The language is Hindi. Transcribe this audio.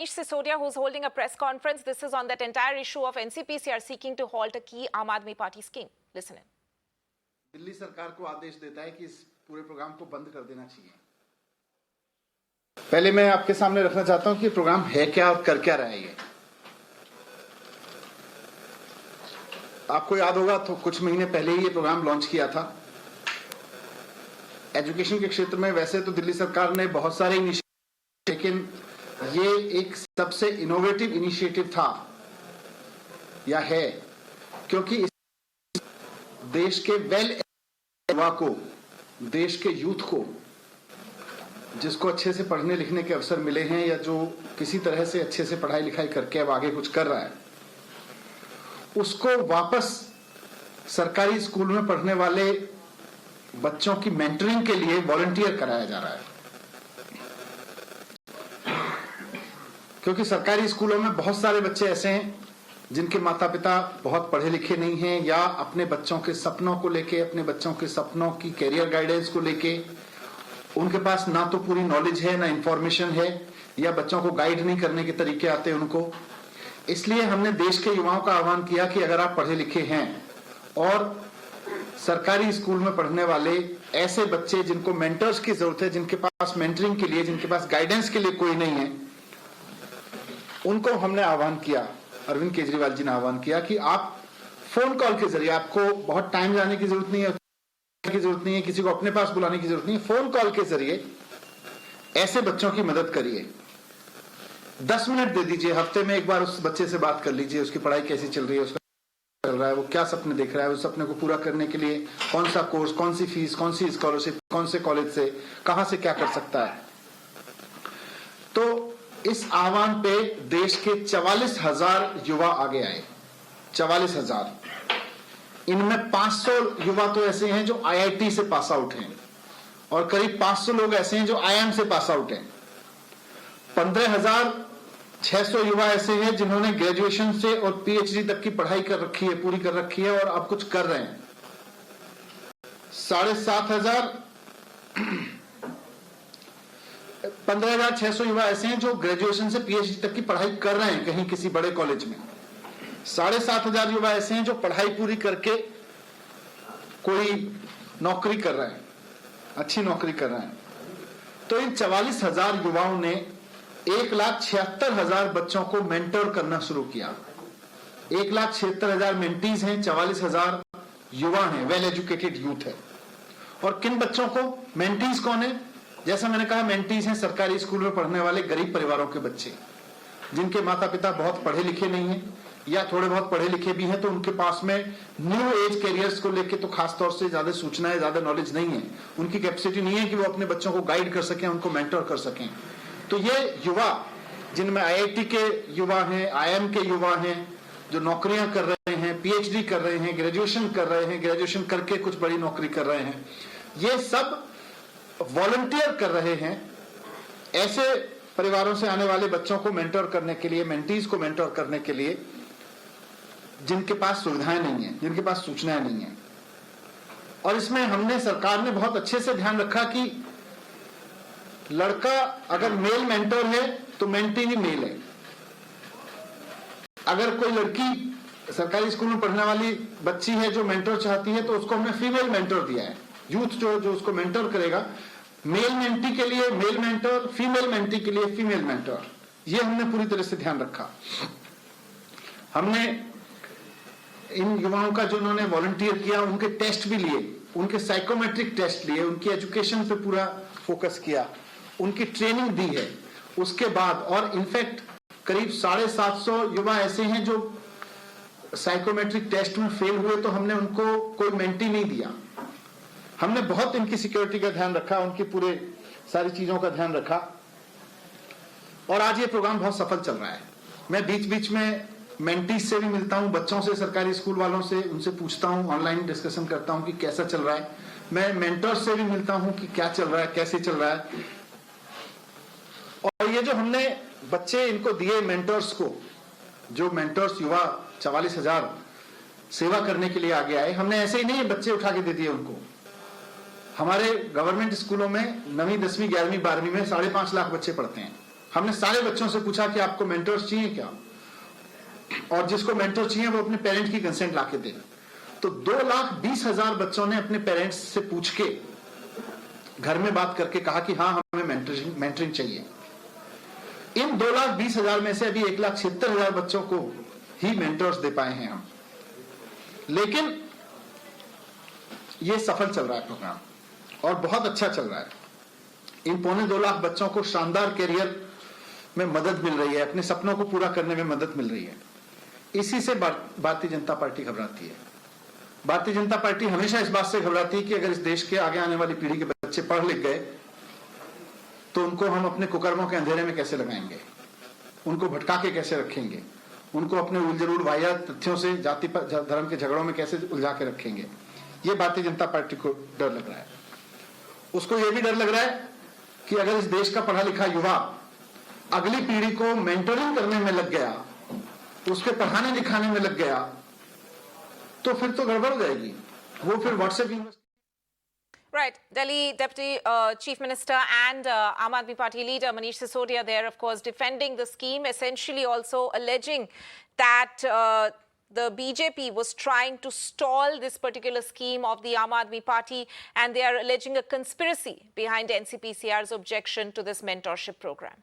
Manish Sisodia, who's holding a press conference. This is on that entire issue of NCPCR seeking to halt a key Aam Aadmi Party scheme. Listen in. Delhi सरकार को आदेश देता है कि इस पूरे प्रोग्राम को बंद कर देना चाहिए। पहले मैं आपके सामने रखना चाहता हूं कि प्रोग्राम है क्या और कर क्या रहा है ये। आपको याद होगा तो कुछ महीने पहले ही ये प्रोग्राम लॉन्च किया था। एजुकेशन के क्षेत्र में वैसे तो दिल्ली सरकार ने बहुत सारे इनिशिएटिव, लेकिन ये एक सबसे इनोवेटिव इनिशिएटिव था या है, क्योंकि इस देश के युवा को, देश के यूथ को, जिसको अच्छे से पढ़ने लिखने के अवसर मिले हैं या जो किसी तरह से अच्छे से पढ़ाई लिखाई करके अब आगे कुछ कर रहा है, उसको वापस सरकारी स्कूल में पढ़ने वाले बच्चों की मेंटरिंग के लिए वॉलंटियर कराया जा रहा है। क्योंकि सरकारी स्कूलों में बहुत सारे बच्चे ऐसे हैं जिनके माता पिता बहुत पढ़े लिखे नहीं हैं, या अपने बच्चों के सपनों को लेके, अपने बच्चों के सपनों की कैरियर गाइडेंस को लेके उनके पास ना तो पूरी नॉलेज है, ना इंफॉर्मेशन है, या बच्चों को गाइड नहीं करने के तरीके आते उनको। इसलिए हमने देश के युवाओं का आह्वान किया कि अगर आप पढ़े लिखे हैं और सरकारी स्कूल में पढ़ने वाले ऐसे बच्चे जिनको मेंटर्स की जरूरत है, जिनके पास मेंटरिंग के लिए, जिनके पास गाइडेंस के लिए कोई नहीं है, उनको हमने आह्वान किया, अरविंद केजरीवाल जी ने आह्वान किया कि आप फोन कॉल के जरिए, आपको बहुत टाइम जाने की जरूरत नहीं है, किसी को अपने पास बुलाने की जरूरत नहीं है, फोन कॉल के जरिए ऐसे बच्चों की मदद करिए। 10 मिनट दे दीजिए, हफ्ते में एक बार उस बच्चे से बात कर लीजिए, उसकी पढ़ाई कैसी चल रही है, उसका चल रहा है, वो क्या सपने देख रहा है, उस सपने को पूरा करने के लिए कौन सा कोर्स, कौन सी फीस, कौन सी स्कॉलरशिप, कौन से कॉलेज से कहां से क्या कर सकता है। तो इस आह्वान पे देश के 44,000 युवा आगे आए। 44,000, इनमें 500 युवा तो ऐसे हैं जो IIT से पास आउट हैं, और करीब 500 लोग ऐसे हैं जो IIM से पास आउट हैं। 15,600 युवा ऐसे हैं जिन्होंने ग्रेजुएशन से और PhD तक की पढ़ाई कर रखी है, पूरी कर रखी है, और अब कुछ कर रहे हैं। 15,600 युवा ऐसे हैं जो ग्रेजुएशन से PhD तक की पढ़ाई कर रहे हैं कहीं किसी बड़े कॉलेज में। 7,500 युवा ऐसे हैं जो पढ़ाई पूरी करके कोई नौकरी कर रहे हैं, अच्छी नौकरी कर रहे हैं। तो इन 44,000 युवाओं ने 1,76,000 बच्चों को मेंटर करना शुरू किया। 1,76,000 मेंटीज हैं, 44,000 युवा हैं, वेल एजुकेटेड यूथ है। और किन बच्चों को, मेंटीज कौन है? जैसा मैंने कहा, मेंटीज हैं सरकारी स्कूल में पढ़ने वाले गरीब परिवारों के बच्चे, जिनके माता पिता बहुत पढ़े लिखे नहीं हैं, या थोड़े बहुत पढ़े लिखे भी हैं तो उनके पास में न्यू एज कैरियर्स को लेके तो खासतौर से ज्यादा सूचनाएं, ज्यादा नॉलेज नहीं है, उनकी कैपेसिटी नहीं है कि वो अपने बच्चों को गाइड कर सकें, उनको मेंटर कर सकें। तो ये युवा, जिनमें IIT के युवा हैं, IIM के युवा हैं, जो नौकरियां कर रहे हैं, PhD कर रहे हैं, ग्रेजुएशन कर रहे हैं, ग्रेजुएशन करके कुछ बड़ी नौकरी कर रहे हैं, ये सब वॉलंटियर कर रहे हैं ऐसे परिवारों से आने वाले बच्चों को मेंटर करने के लिए, मेंटीज को मेंटर करने के लिए, जिनके पास सुविधाएं नहीं है, जिनके पास सूचनाएं नहीं है। और इसमें हमने, सरकार ने बहुत अच्छे से ध्यान रखा कि लड़का अगर मेल मेंटर है तो मेंटी भी मेल है। अगर कोई लड़की सरकारी स्कूल में पढ़ने वाली बच्ची है जो मेंटर चाहती है, तो उसको हमने फीमेल मेंटर दिया है। यूथ जो उसको मेंटर करेगा, मेल मेंटी के लिए मेल मेंटर, फीमेल मेंटी के लिए फीमेल मेंटर, ये हमने पूरी तरह से ध्यान रखा। हमने इन युवाओं का, जो उन्होंने वॉलंटियर किया, उनके टेस्ट भी लिए, उनके साइकोमेट्रिक टेस्ट लिए, उनकी एजुकेशन पे पूरा फोकस किया, उनकी ट्रेनिंग दी है उसके बाद। और इनफैक्ट करीब 750 युवा ऐसे हैं जो साइकोमेट्रिक टेस्ट में फेल हुए, तो हमने उनको कोई मेंटी नहीं दिया। हमने बहुत इनकी सिक्योरिटी का ध्यान रखा, उनकी पूरे सारी चीजों का ध्यान रखा, और आज ये प्रोग्राम बहुत सफल चल रहा है। मैं बीच बीच में मेंटीज से भी मिलता हूं, बच्चों से, सरकारी स्कूल वालों से, उनसे पूछता हूं, ऑनलाइन डिस्कशन करता हूं कि कैसा चल रहा है। मैं मेंटर्स से भी मिलता हूं कि क्या चल रहा है, कैसे चल रहा है। और ये जो हमने बच्चे इनको दिए मेंटर्स को, जो मेंटर्स युवा 44,000 सेवा करने के लिए आगे आए, हमने ऐसे ही नहीं बच्चे उठा के दे दिए उनको। हमारे गवर्नमेंट स्कूलों में 9वीं 10वीं 11वीं 12वीं में 5.5 लाख बच्चे पढ़ते हैं। हमने सारे बच्चों से पूछा कि आपको मेंटर्स चाहिए क्या, और जिसको मेंटर चाहिए वो अपने पेरेंट की कंसेंट लाके दे। तो 2,20,000 बच्चों ने अपने पेरेंट्स से पूछ के घर में बात करके कहा कि हाँ हमें मेंटरिंग चाहिए। इन 2,20,000 में से अभी 1,76,000 बच्चों को ही मेंटर्स दे पाए हैं हम, लेकिन ये सफल चल रहा है प्रोग्राम और बहुत अच्छा चल रहा है। इन 2.25 लाख बच्चों को शानदार कैरियर में मदद मिल रही है, अपने सपनों को पूरा करने में मदद मिल रही है। इसी से भारतीय जनता पार्टी घबराती है। भारतीय जनता पार्टी हमेशा इस बात से घबराती है कि अगर इस देश के आगे आने वाली पीढ़ी के बच्चे पढ़ लिख गए तो उनको हम अपने कुकर्मों के अंधेरे में कैसे लगाएंगे, उनको भटका के कैसे रखेंगे, उनको अपने उलझुल वाहियात तथ्यों से जाति धर्म के झगड़ों में कैसे उलझा के रखेंगे। ये भारतीय जनता पार्टी को डर लग रहा है। उसको यह भी डर लग रहा है कि अगर इस देश का पढ़ा लिखा युवा अगली पीढ़ी को मेंटरिंग करने में लग गया, उसके पढ़ाने लिखाने में लग गया, तो फिर तो गड़बड़ हो जाएगी। वो फिर WhatsApp Right. Delhi Deputy Chief Minister and Aam Aadmi Party leader Manish Sisodia there, of course, defending the scheme, essentially also alleging that the BJP was trying to stall this particular scheme of the Aam Aadmi Party, and they are alleging a conspiracy behind NCPCR's objection to this mentorship program.